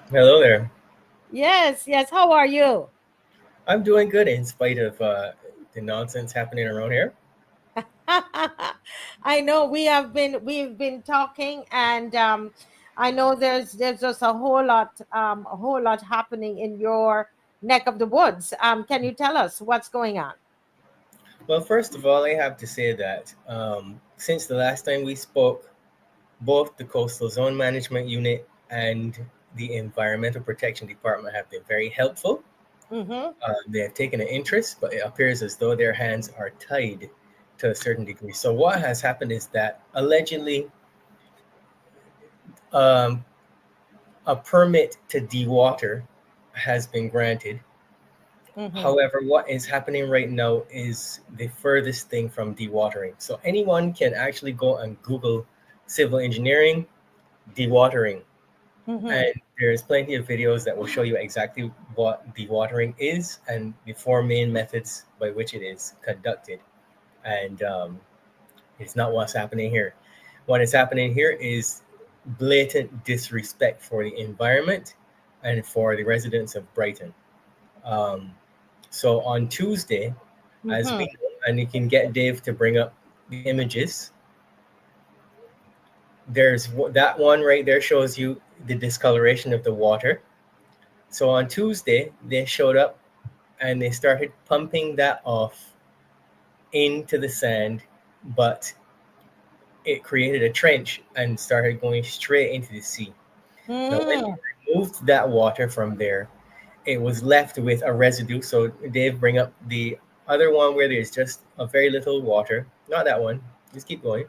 Hello there. Yes, yes. How are you? I'm doing good in spite of the nonsense happening around here. I know we've been talking, and I know there's just a whole lot happening in your neck of the woods. Can you tell us what's going on? Well, first of all, I have to say that since the last time we spoke, both the Coastal Zone Management Unit and the Environmental Protection Department have been very helpful. Mm-hmm. They have taken an interest, but it appears as though their hands are tied to a certain degree. So, what has happened is that allegedly um, a permit to dewater has been granted. Mm-hmm. However, what is happening right now is the furthest thing from dewatering. So anyone can actually go and Google civil engineering dewatering, Mm-hmm. and there's plenty of videos that will show you exactly what dewatering is and the four main methods by which it is conducted. And it's not what's happening here. What is happening here is blatant disrespect for the environment and for the residents of Brighton. Um, So on Tuesday, as we Mm-hmm. know, and you can get Dave to bring up the images. That one right there shows you the discoloration of the water. So on Tuesday, they showed up and they started pumping that off into the sand, but it created a trench and started going straight into the sea. Now, when Mm-hmm. they removed that water from there, it was left with a residue. So Dave, bring up the other one where there's just a very little water. Not that one. Just keep going.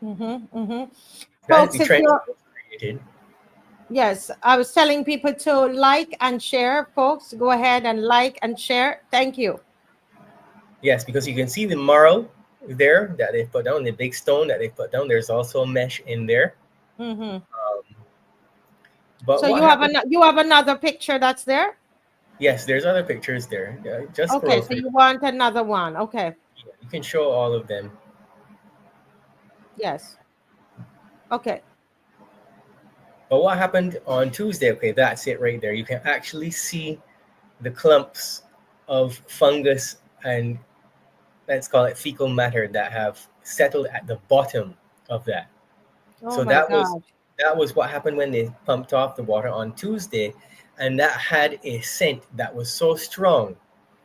Mm-hmm. Mm-hmm. That is the Folks, if trench you're that was created. yes, I was telling people to like and share. Folks, go ahead and like and share. Thank you. Yes, because you can see the marl there that they put down, the big stone that they put down. There's also a mesh in there. Mm-hmm. Um, but So what you have happened? another picture that's there. Yes, there's other pictures there. Just Okay, scroll so through. you want another one. Okay. Yeah, you can show all of them. Yes. Okay. But what happened on Tuesday? Okay, that's it right there. You can actually see the clumps of fungus and, let's call it, fecal matter that have settled at the bottom of that. Oh So my that was gosh. what happened when they pumped off the water on Tuesday, and that had a scent that was so strong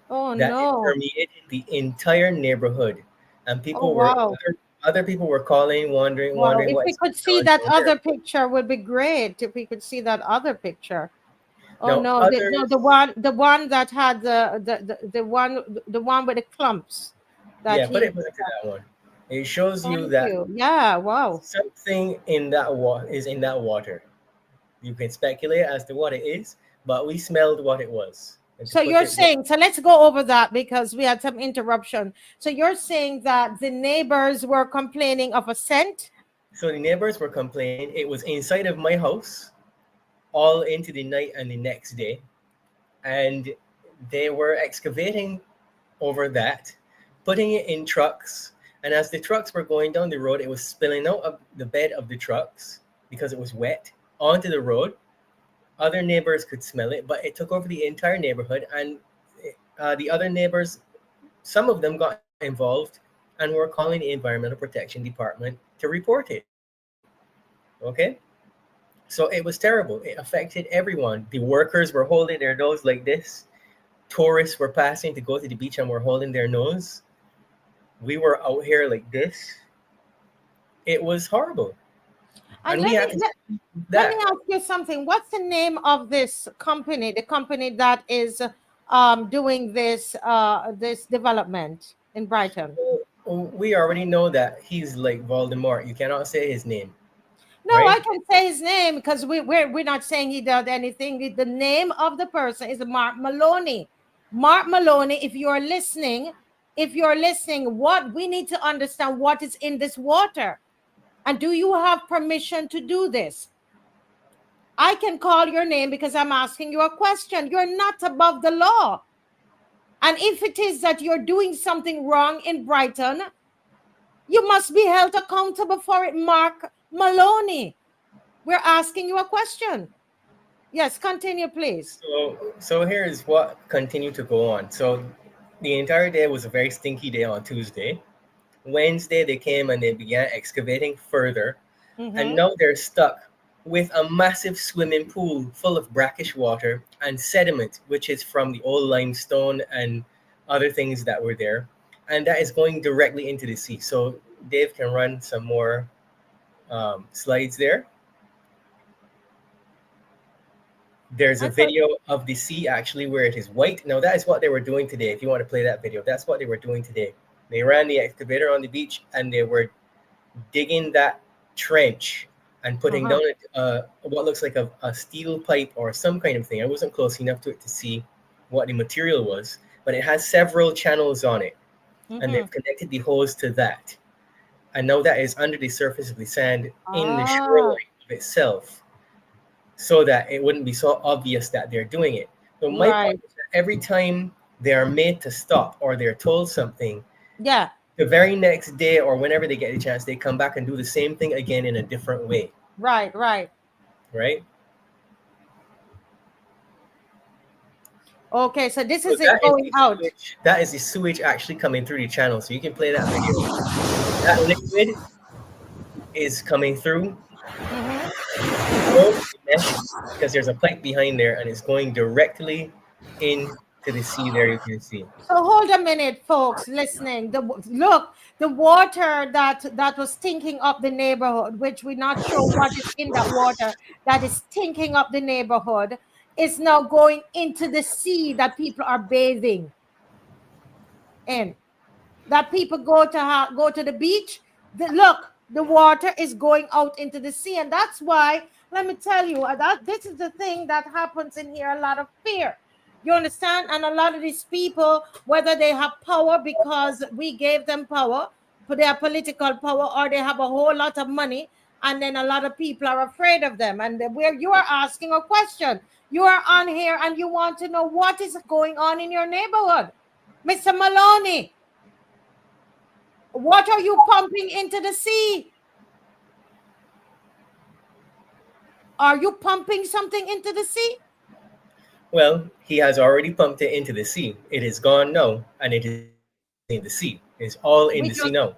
Oh that it no. permeated the entire neighborhood, and Oh people were wow. other people were calling, Wow. wondering If what we is could see going on that down there. other picture would be great. If we could see that other picture. Oh Now no, no, others, the one that had the one with the clumps that yeah, put he it back to that one. It shows you thank that you. Yeah, wow. something in that is in that water. You can speculate as to what it is, but we smelled what it was. And to So put you're it, saying, so let's go over that because we had some interruption. So you're saying that the neighbors were complaining of a scent? so the neighbors were complaining. It was inside of my house, all into the night and the next day, and they were excavating over that, putting it in trucks. And as the trucks were going down the road, it was spilling out of the bed of the trucks because it was wet onto the road. Other neighbors could smell it, but it took over the entire neighborhood, and the other neighbors, some of them got involved and were calling the Environmental Protection Department to report it. Okay? So it was terrible. It affected everyone. The workers were holding their nose like this. Tourists were passing to go to the beach and were holding their nose. We were out here like this. It was horrible. And And we let had me to let, let me that. ask you something. What's the name of this company, the company that is doing this development in Brighton? We already know that he's like Voldemort. You cannot say his name, No, I right? can say his name because we're not saying he did anything. The name of the person is Mark Maloney. Mark Maloney, if you're listening, what we need to understand what is in this water. And do you have permission to do this? I can call your name because I'm asking you a question. You're not above the law. And if it is that you're doing something wrong in Brighton, you must be held accountable for it, Mark Maloney, we're asking you a question. Yes, continue, please. So here's what continued to go on. So the entire day was a very stinky day on Tuesday. Wednesday they came and they began excavating further, and Mm-hmm. now they're stuck with a massive swimming pool full of brackish water and sediment, which is from the old limestone and other things that were there, and that is going directly into the sea. So Dave can run some more slides there. There's a I thought, video of the sea actually where it is white. Now that is what they were doing today. If you want to play that video, that's what they were doing today. They ran the excavator on the beach and they were digging that trench and putting uh-huh. down what looks like a steel pipe or some kind of thing. I wasn't close enough to it to see what the material was, but it has several channels on it, and Mm-hmm. they've connected the hose to that. And now that is under the surface of the sand in the Ah, shoreline of itself, so that it wouldn't be so obvious that they're doing it. So my point right. is that every time they are made to stop or they're told something, Yeah, the very next day or whenever they get a chance, they come back and do the same thing again in a different way, right, right. right? Okay, so this So is it going out. that is the sewage actually coming through the channel. So you can play that video. That liquid is coming through Mm-hmm. below the mesh because there's a pipe behind there and it's going directly into the sea there, you can see. So hold a minute, folks, listening. Look, the water that was stinking up the neighborhood, which we're not sure what is in that water that is stinking up the neighborhood, is now going into the sea that people are bathing in. That people go to the beach. Look, the water is going out into the sea, and that's why. Let me tell you that this is the thing that happens in here. A lot of fear. You understand? And a lot of these people, whether they have power because we gave them power for their political power, or they have a whole lot of money, and then a lot of people are afraid of them. And where you are asking a question, you are on here and you want to know what is going on in your neighborhood, Mr. Maloney. What are you pumping into the sea? Are you pumping something into the sea? Well, he has already pumped it into the sea. It is gone now, and it is in the sea. It's all in the sea We now.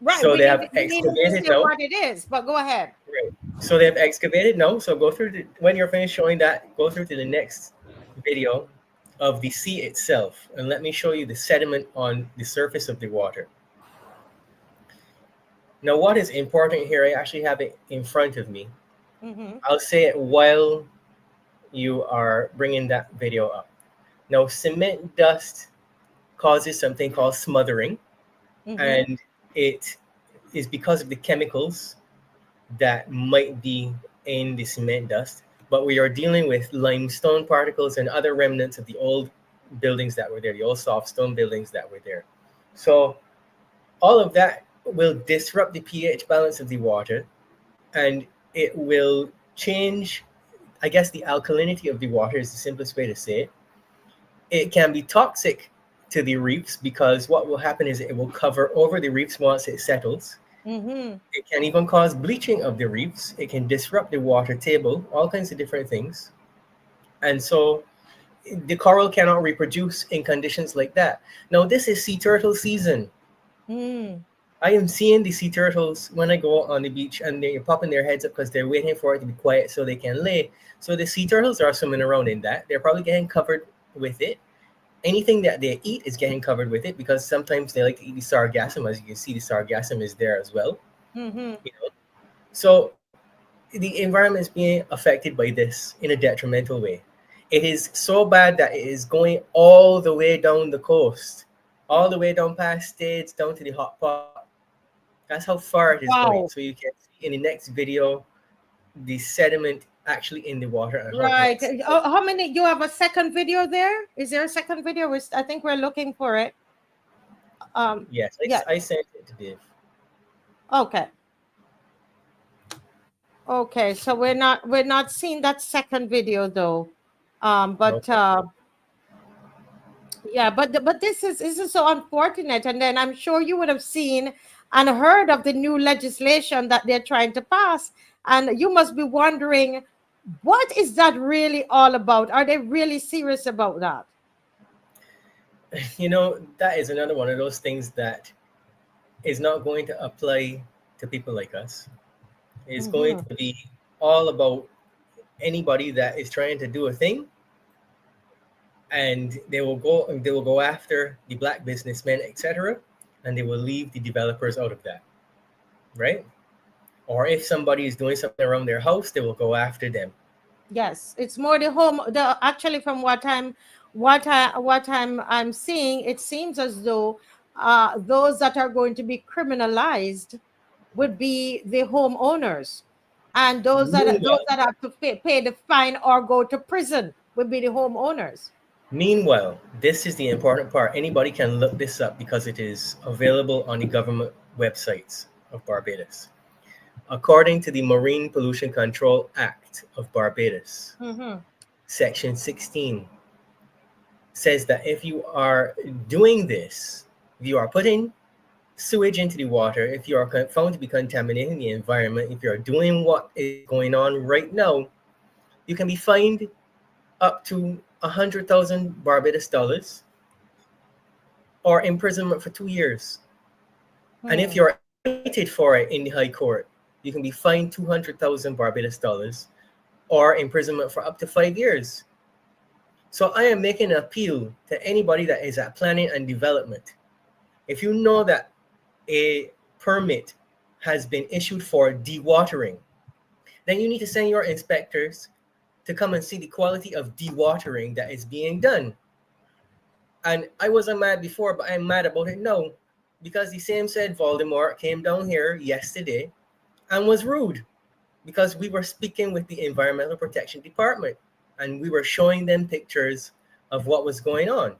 just So they right. have We need him to excavated say now. what it is. But go ahead. Right. So they have excavated now. So go through when you're finished showing that, go through to the next video of the sea itself, and let me show you the sediment on the surface of the water. Now, what is important here? I actually have it in front of me. Mm-hmm. I'll say it while you are bringing that video up. Now, cement dust causes something called smothering, Mm-hmm. and it is because of the chemicals that might be in the cement dust. But we are dealing with limestone particles and other remnants of the old buildings that were there, the old soft stone buildings that were there. So all of that will disrupt the pH balance of the water, and it will change, I guess, the alkalinity of the water is the simplest way to say it. It can be toxic to the reefs because what will happen is it will cover over the reefs once it settles. Mm-hmm. It can even cause bleaching of the reefs. It can disrupt the water table, all kinds of different things. And so the coral cannot reproduce in conditions like that. Now, this is sea turtle season. Mm. I am seeing the sea turtles when I go on the beach and they're popping their heads up because they're waiting for it to be quiet so they can lay. So the sea turtles are swimming around in that. They're probably getting covered with it. Anything that they eat is getting covered with it because sometimes they like to eat the sargassum. As you can see, the sargassum is there as well. Mm-hmm. You know? So the environment is being affected by this in a detrimental way. It is so bad that it is going all the way down the coast, all the way down past States, down to the hot pot. That's how far it is going. So Wow. you can see in the next video the sediment actually in the water and how Right. it's. How many? You have a second video there? Is there a second video? I think we're looking for it. Yes, Yeah. I sent it to Dave. Okay. Okay. So we're not seeing that second video though. No But problem. yeah, but this is so unfortunate. And then I'm sure you would have seen and heard of the new legislation that they're trying to pass. And you must be wondering, what is that really all about? Are they really serious about that? You know, that is another one of those things that is not going to apply to people like us. It's going Mhm. to be all about anybody that is trying to do a thing, and they will go after the black businessmen, etc., and they will leave the developers out of that, right? Or if somebody is doing something around their house, they will go after them. Yes, it's more the home. The actually, from what I'm seeing, it seems as though those that are going to be criminalized would be the homeowners, and those Meanwhile, that have to pay the fine or go to prison would be the homeowners. meanwhile, this is the important part. Anybody can look this up because it is available on the government websites of Barbados. According to the Marine Pollution Control Act of Barbados, Mm-hmm. Section 16 says that if you are doing this, if you are putting sewage into the water, if you are found to be contaminating the environment, if you are doing what is going on right now, you can be fined up to 100,000 Barbados dollars or imprisonment for 2 years. And if Hmm. you're indicted for it in the High Court, you can be fined 200,000 Barbados dollars or imprisonment for up to 5 years. So I am making an appeal to anybody that is at planning and development. If you know that a permit has been issued for dewatering, then you need to send your inspectors to come and see the quality of dewatering that is being done. And I wasn't mad before, but I'm mad about it now because the same said Voldemort came down here yesterday and was rude because we were speaking with the Environmental Protection Department and we were showing them pictures of what was going on.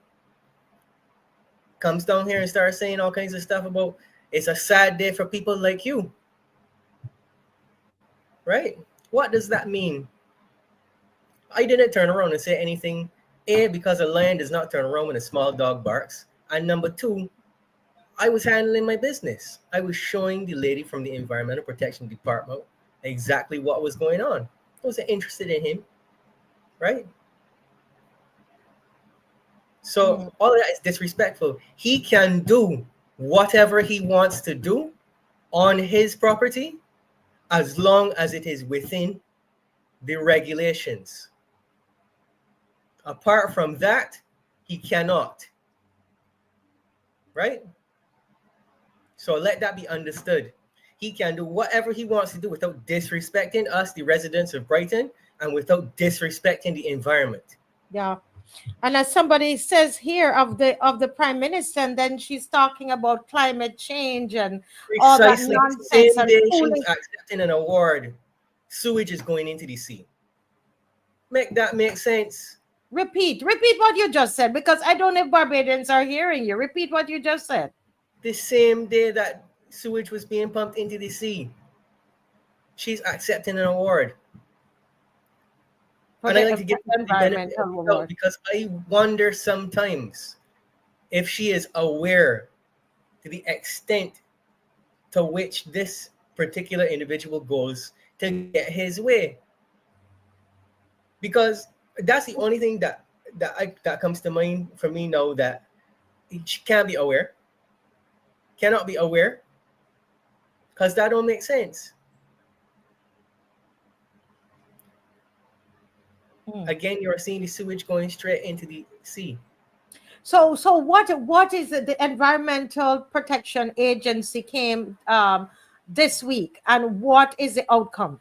Comes down here and starts saying all kinds of stuff about it's a sad day for people like you, right? What does that mean? I didn't turn around and say anything. A, because a lion does not turn around when a small dog barks. And number two, I was handling my business. I was showing the lady from the Environmental Protection Department exactly what was going on. I wasn't interested in him, right? So Hmm. all of that is disrespectful. He can do whatever he wants to do on his property as long as it is within the regulations. Apart from that, he cannot, right? So let that be understood. He can do whatever he wants to do without disrespecting us, the residents of Brighton, and without disrespecting the environment. Yeah. And as somebody says here of the prime minister, and then she's talking about climate change and all that Precisely the nonsense same and day she's foolish. accepting an award, sewage is going into the sea. Make that make sense? Repeat what you just said, because I don't know if Barbadians are hearing you. Repeat what you just said. The same day that sewage was being pumped into the sea, she's accepting an award. For And I like to the give people the benefit of environmental the doubt award. because I wonder sometimes if she is aware to the extent to which this particular individual goes to get his way. Because that's the only thing that comes to mind for me now that she can't be aware, cannot be aware, because that don't make sense. Hmm. Again, you're seeing the sewage going straight into the sea. So what is it? The Environmental Protection Agency came this week, and what is the outcome?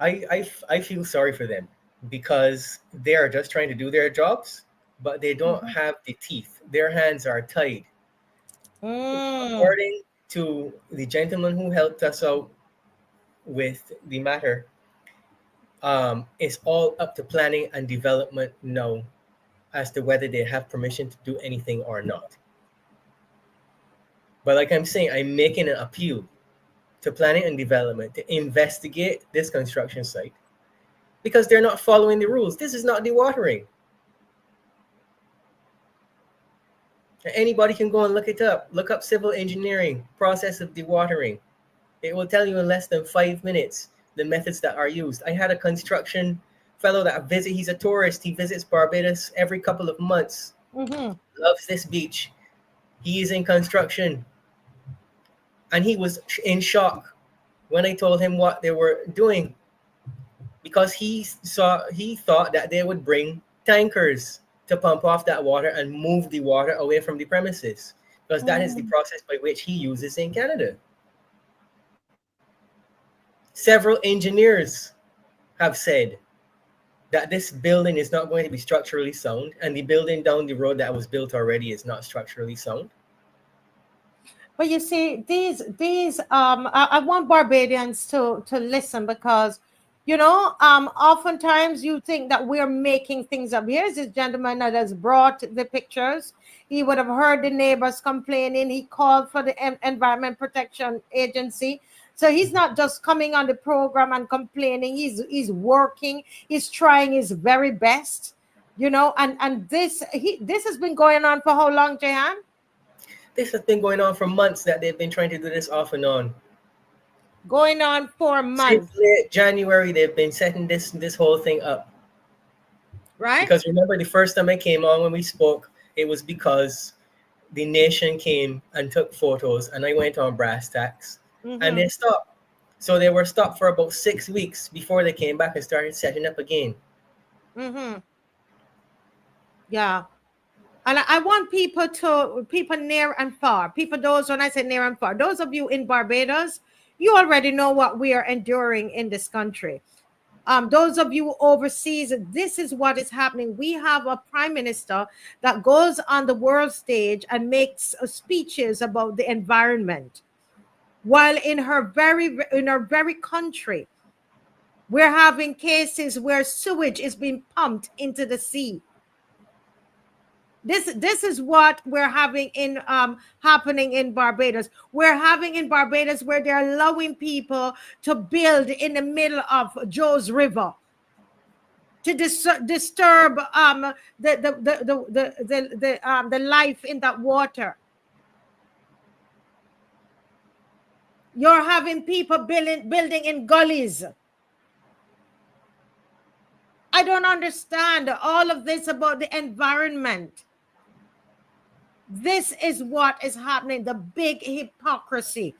I feel sorry for them because they are just trying to do their jobs, but they don't Mhm. have the teeth. Their hands are tied. Mm. According to the gentleman who helped us out with the matter, it's all up to planning and development now as to whether they have permission to do anything or not. But like I'm saying, I'm making an appeal to planning and development to investigate this construction site because they're not following the rules. This is not dewatering. Anybody can go and look it up. Look up civil engineering, process of dewatering. It will tell you in less than 5 minutes the methods that are used. I had a construction fellow that he's a tourist. He visits Barbados every couple of months, Mm-hmm. loves this beach. He is in construction. And he was in shock when I told him what they were doing, because he thought that they would bring tankers to pump off that water and move the water away from the premises, because that is the Mm. process by which he uses in Canada. Several engineers have said that this building is not going to be structurally sound, and the building down the road that was built already is not structurally sound. But you see, these I want Barbadians to listen, because oftentimes you think that we're making things up. Here's this gentleman that has brought the pictures. He would have heard the neighbors complaining. He called for the Environment Protection Agency. So he's not just coming on the program and complaining. He's working. He's trying his very best. And this has been going on for how long, Jehan? This has been going on for months, that they've been trying to do this off and on. Going on for Since months, late January, they've been setting this whole thing up. right? Because remember, the first time I came on when we spoke, it was because the nation came and took photos, and I went on brass tacks, and they Mm-hmm. stopped. So they were stopped for about 6 weeks before they came back and started setting up again. Mm-hmm. Yeah. And I want people near and far, those, when I say near and far, those of you in Barbados, you already know what we are enduring in this country. Those of you overseas, this is what is happening. We have a prime minister that goes on the world stage and makes speeches about the environment, while in her very country, we're having cases where sewage is being pumped into the sea. This is what we're having in happening in Barbados. We're having in Barbados where they're allowing people to build in the middle of Joe's River to disturb the life in that water. You're having people building in gullies. I don't understand all of this about the environment. This is what is happening, the big hypocrisy.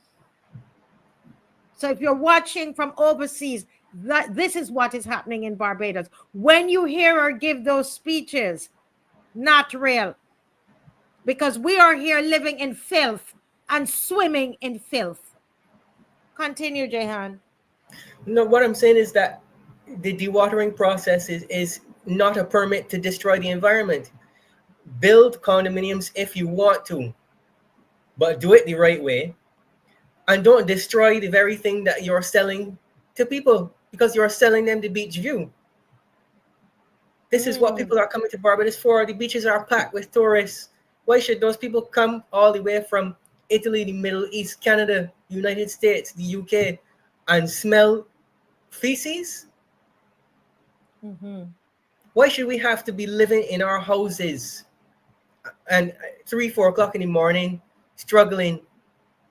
So if you're watching from overseas, this is what is happening in Barbados. When you hear her give those speeches, not real. Because we are here living in filth and swimming in filth. Continue, Jehan. No, what I'm saying is that the dewatering process is not a permit to destroy the environment. Build condominiums if you want to, but do it the right way, and don't destroy the very thing that you're selling to people, because you're selling them the beach view. This is what people are coming to Barbados for. The beaches are packed with tourists. Why should those people come all the way from Italy, the Middle East, Canada, United States, the UK, and smell feces? Mm-hmm. Why should we have to be living in our houses and 3, 4 o'clock in the morning struggling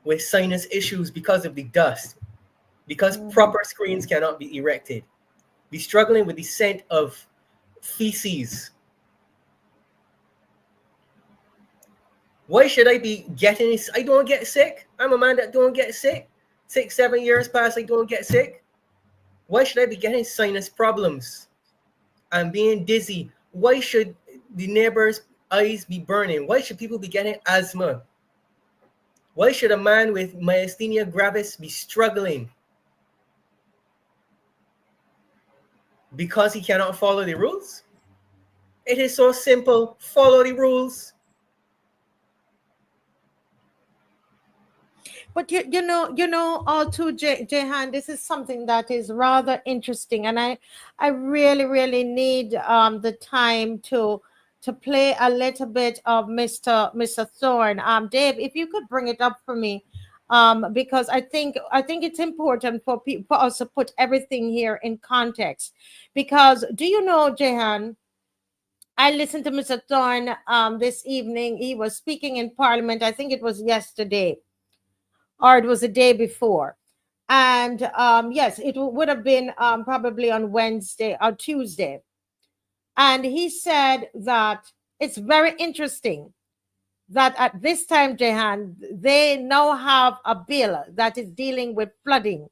with sinus issues because of the dust, because proper screens cannot be erected, be struggling with the scent of feces? Why should I be getting? I don't get sick. I'm a man that don't get sick. 6, 7 years past, I don't get sick. Why should I be getting sinus problems and being dizzy? Why should the neighbors' eyes be burning? Why should people be getting asthma? Why should a man with myasthenia gravis be struggling? Because he cannot follow the rules? It is so simple. Follow the rules. But also, Jehan, this is something that is rather interesting, and I really, really need the time to play a little bit of Mr. Thorne. Dave, if you could bring it up for me, because I think it's important for people, for us to put everything here in context. Because do you know, Jehan, I listened to Mr. Thorne this evening. He was speaking in Parliament. I think it was yesterday or it was the day before. And yes, it would have been probably on Wednesday or Tuesday. And he said that it's very interesting that at this time, Jehan, they now have a bill that is dealing with flooding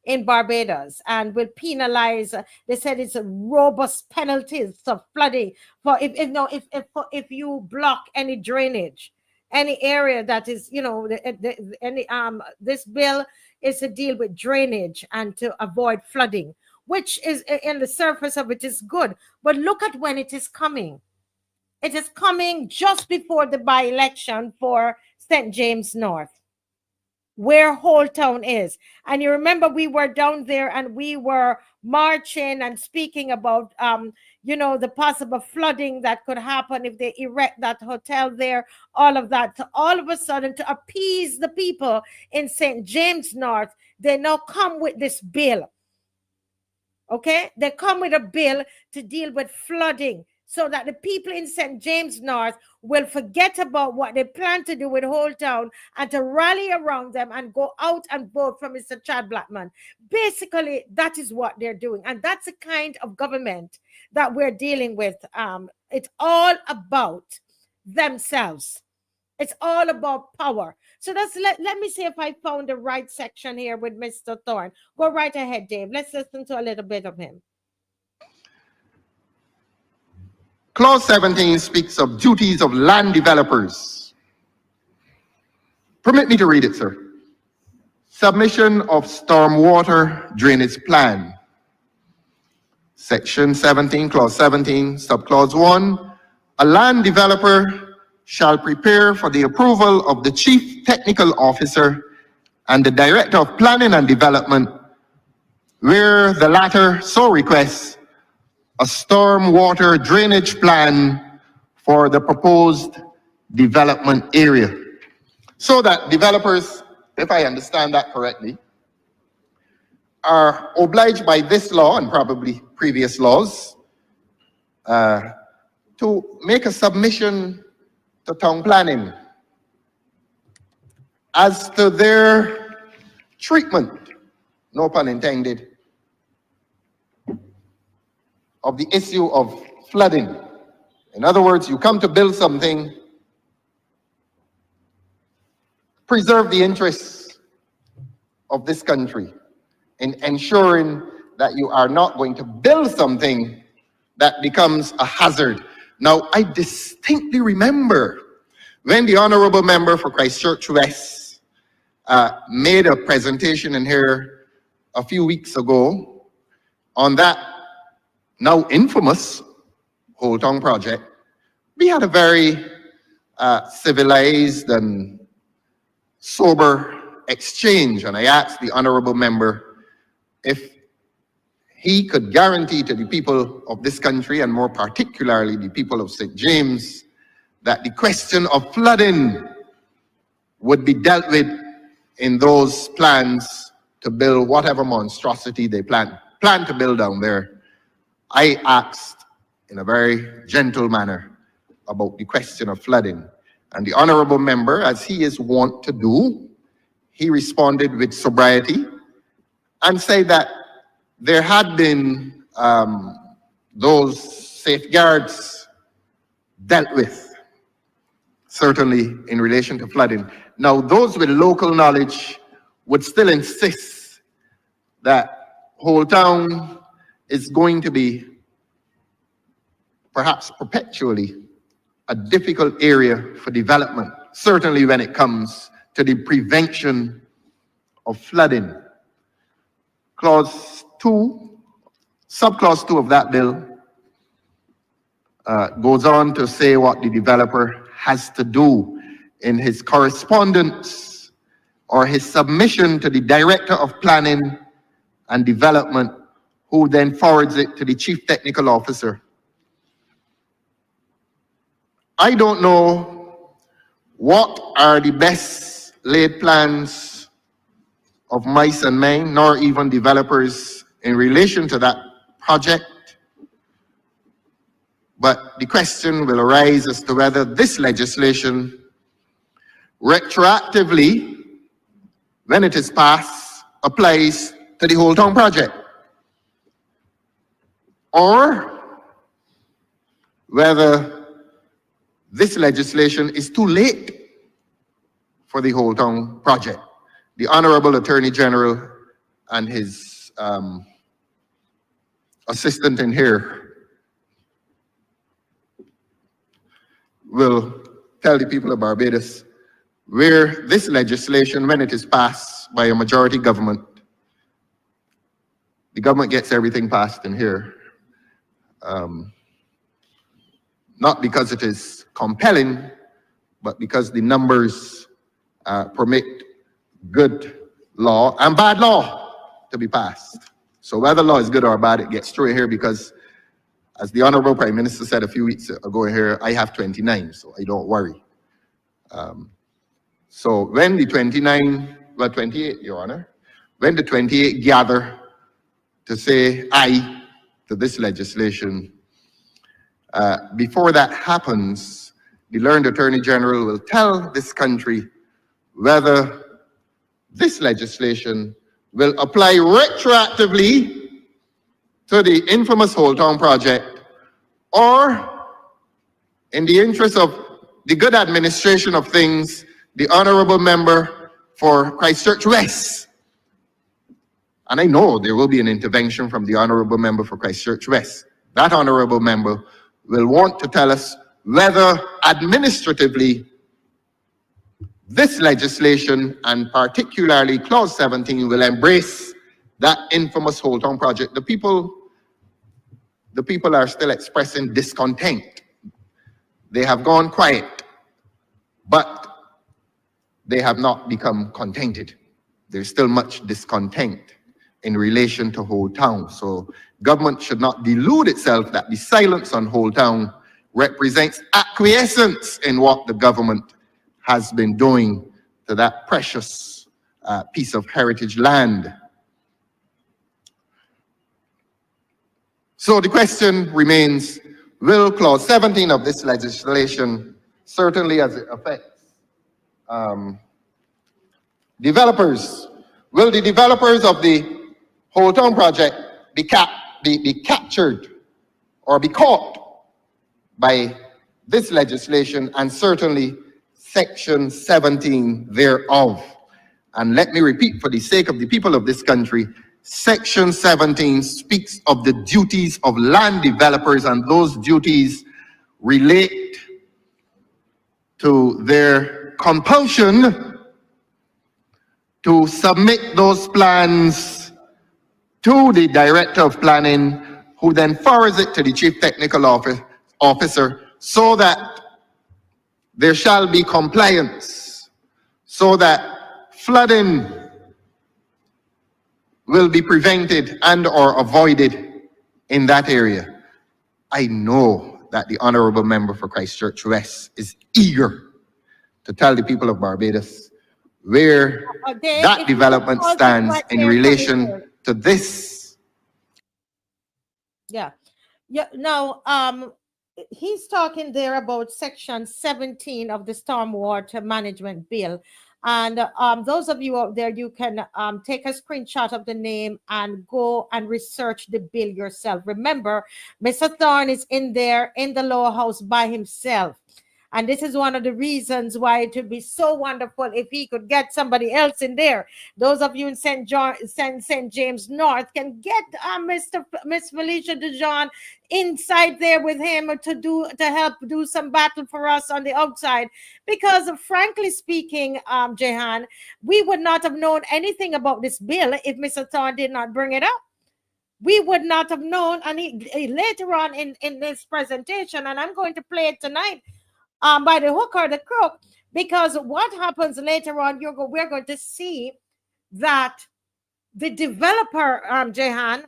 in Barbados and will penalize. They said it's a robust penalties of flooding for if you block any drainage, any area that is any this bill is to deal with drainage and to avoid flooding, which is in the surface of it is good. But look at when it is coming. It is coming just before the by-election for St. James North, where Whole Town is. And you remember we were down there and we were marching and speaking about the possible flooding that could happen if they erect that hotel there, all of that. So all of a sudden, to appease the people in St. James North, they now come with this bill. Okay, they come with a bill to deal with flooding, so that the people in St. James North will forget about what they plan to do with Whole Town and to rally around them and go out and vote for Mr. Chad Blackman. Basically, that is what they're doing. And that's the kind of government that we're dealing with. It's all about themselves. It's all about power. So let me see if I found the right section here with Mr. Thorne. Go right ahead, Dave. Let's listen to a little bit of him. Clause 17 speaks of duties of land developers. Permit me to read it, sir. Submission of stormwater drainage plan. Section 17, clause 17, subclause 1. A land developer shall prepare for the approval of the chief technical officer and the director of planning and development, where the latter so requests, a stormwater drainage plan for the proposed development area. So that developers, if I understand that correctly, are obliged by this law and probably previous laws to make a submission to town planning as to their treatment, no pun intended, of the issue of flooding. In other words, you come to build something, preserve the interests of this country in ensuring that you are not going to build something that becomes a hazard. Now, I distinctly remember when the Honorable Member for Christchurch West made a presentation in here a few weeks ago on that now infamous Whole Town project. We had a very civilized and sober exchange, and I asked the Honorable Member if he could guarantee to the people of this country, and more particularly the people of St. James, that the question of flooding would be dealt with in those plans to build whatever monstrosity they plan to build down there. I asked in a very gentle manner about the question of flooding. And the Honorable Member, as he is wont to do, he responded with sobriety and said that there had been those safeguards dealt with, certainly in relation to flooding. Now, those with local knowledge would still insist that Whole Town is going to be perhaps perpetually a difficult area for development, certainly when it comes to the prevention of flooding. Clause 2, subclause 2 of that bill goes on to say what the developer has to do in his correspondence or his submission to the Director of Planning and Development, who then forwards it to the Chief Technical Officer. I don't know what are the best laid plans of mice and men, nor even developers in relation to that project. but the question will arise as to whether this legislation retroactively, when it is passed, applies to the whole town project, or whether this legislation is too late for the whole town project. The Honorable Attorney General and his assistant in here will tell the people of Barbados where this legislation, when it is passed by a majority government, the government gets everything passed in here. Not because it is compelling, but because the numbers permit good law and bad law to be passed. So whether law is good or bad, it gets through here because, as the Honorable Prime Minister said a few weeks ago here, I have 29, so I don't worry. So when the 28, Your Honor, when the 28 gather to say aye to this legislation, before that happens, the learned Attorney General will tell this country whether this legislation will apply retroactively to the infamous Whole Town project, or in the interest of the good administration of things, the Honorable Member for Christchurch West, and I know there will be an intervention from the Honorable Member for Christchurch West, that Honorable Member will want to tell us whether administratively this legislation, and particularly Clause 17, will embrace that infamous Whole Town project. The people are still expressing discontent. They have gone quiet, but they have not become contented. There's still much discontent in relation to Whole Town. So government should not delude itself that the silence on Whole Town represents acquiescence in what the government has been doing to that precious piece of heritage land. So the question remains, will Clause 17 of this legislation, certainly as it affects developers, will the developers of the Whole Town project be captured or be caught by this legislation, and certainly Section 17 thereof? And let me repeat for the sake of the people of this country, Section 17 speaks of the duties of land developers, and those duties relate to their compulsion to submit those plans to the Director of Planning, who then forwards it to the Chief Technical Officer, so that there shall be compliance, so that flooding will be prevented and or avoided in that area. I know that the Honorable Member for Christchurch West is eager to tell the people of Barbados where that development stands in relation to this. Yeah. Now, he's talking there about Section 17 of the Stormwater Management Bill. And those of you out there, you can take a screenshot of the name and go and research the bill yourself. Remember, Mr. Thorne is in there in the lower house by himself. And this is one of the reasons why it would be so wonderful if he could get somebody else in there. Those of you in St. James North can get Miss Felicia DeJohn inside there with him to help do some battle for us on the outside. Because frankly speaking, Jehan, we would not have known anything about this bill if Mr. Thorne did not bring it up. We would not have known. And he later on in this presentation, and I'm going to play it tonight, by the hook or the crook, because what happens later on, we're going to see that the developer, Jehan,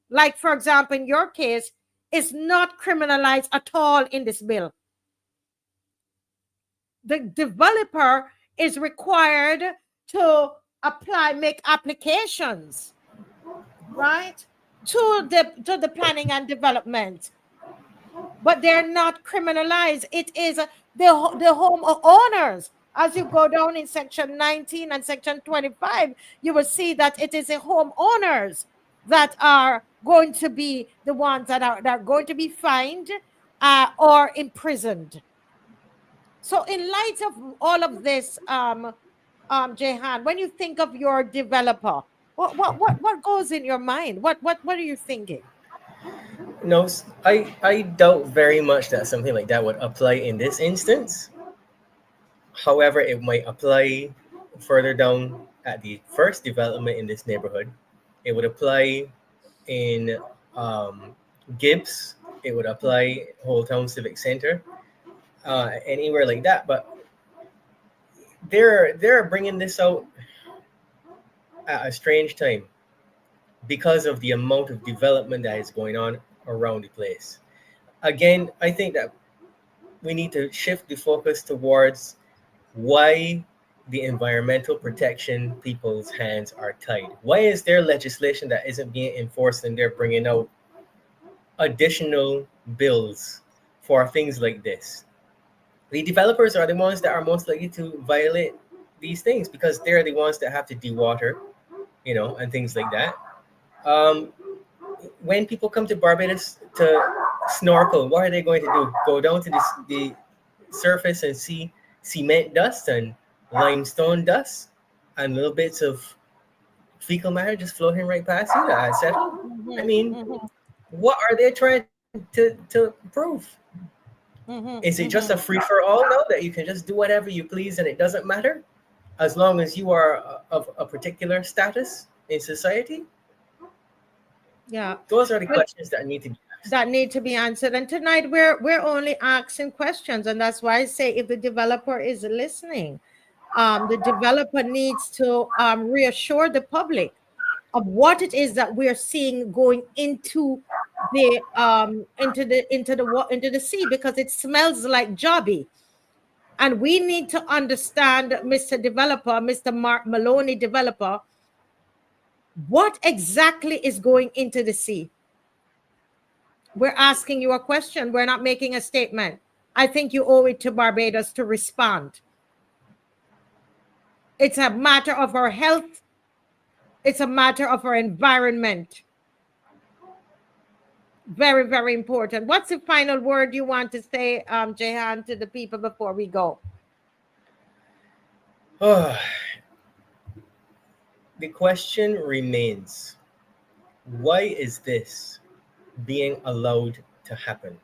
like for example in your case, is not criminalized at all in this bill. The developer is required to make applications, right, to the planning and development. but they're not criminalized. It is the homeowners. As you go down in section 19 and section 25, you will see that it is the homeowners that are going to be the ones that are going to be fined or imprisoned. So, in light of all of this, Jehan, when you think of your developer, what goes in your mind? What are you thinking? No, I doubt very much that something like that would apply in this instance. However, it might apply further down at the first development in this neighborhood. It would apply in Gibbs. It would apply Whole Town Civic Center, anywhere like that. But they're bringing this out at a strange time because of the amount of development that is going on around the place. Again, I think that we need to shift the focus towards why the environmental protection people's hands are tied. Why is there legislation that isn't being enforced and they're bringing out additional bills for things like this? The developers are the ones that are most likely to violate these things because they're the ones that have to dewater, and things like that. Um, when people come to Barbados to snorkel, what are they going to do? Go down to the surface and see cement dust and limestone dust and little bits of fecal matter just floating right past you, etc. I mean, what are they trying to prove? Is it just a free for all now that you can just do whatever you please and it doesn't matter as long as you are of a particular status in society? Yeah. Those are the questions that need to be asked. That need to be answered. And tonight we're only asking questions, and that's why I say if the developer is listening, the developer needs to reassure the public of what it is that we're seeing going into the sea, because it smells like jobby. And we need to understand, Mr. Developer, Mr. Mark Maloney, developer, what exactly is going into the sea. We're asking you a question. We're not making a statement. I think you owe it to Barbados to respond. It's a matter of our health. It's a matter of our environment. Very, very important. What's the final word you want to say, Jehan, to the people before we go? The question remains, why is this being allowed to happen?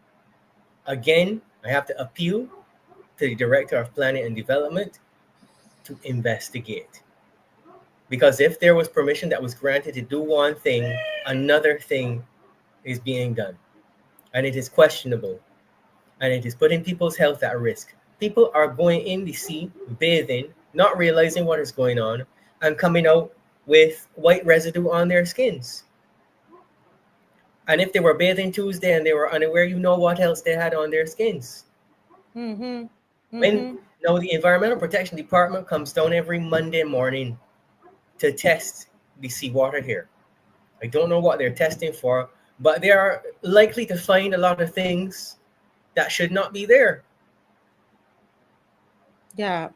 Again, I have to appeal to the Director of Planning and Development to investigate. Because if there was permission that was granted to do one thing, another thing is being done. And it is questionable. And it is putting people's health at risk. People are going in the sea, bathing, not realizing what is going on, and coming out with white residue on their skins. And if they were bathing Tuesday and they were unaware, you know what else they had on their skins. When now the Environmental Protection Department comes down every Monday morning to test the seawater here. I don't know what they're testing for, but they are likely to find a lot of things that should not be there. Yeah.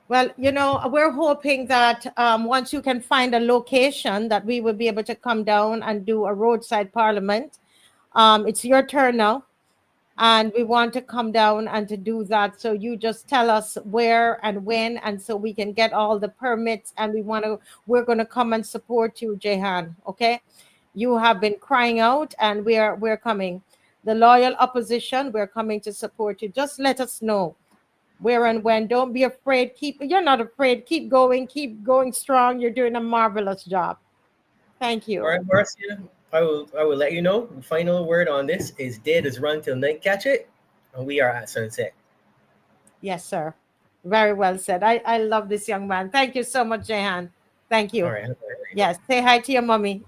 Well, we're hoping that once you can find a location that we will be able to come down and do a roadside parliament. It's your turn now. And we want to come down and to do that. So you just tell us where and when, and so we can get all the permits, and we're going to come and support you, Jehan. Okay. You have been crying out, and we're coming. The loyal opposition, we're coming to support you. Just let us know where and when. Don't be afraid. You're not afraid. Keep going strong. You're doing a marvelous job. Thank you. All right, Marcia, I will let you know. The final word on this is day does run till night catch it, and we are at sunset. Yes, sir. Very well said. I love this young man. Thank you so much, Jehan. Thank you. All right. Yes. Say hi to your mommy.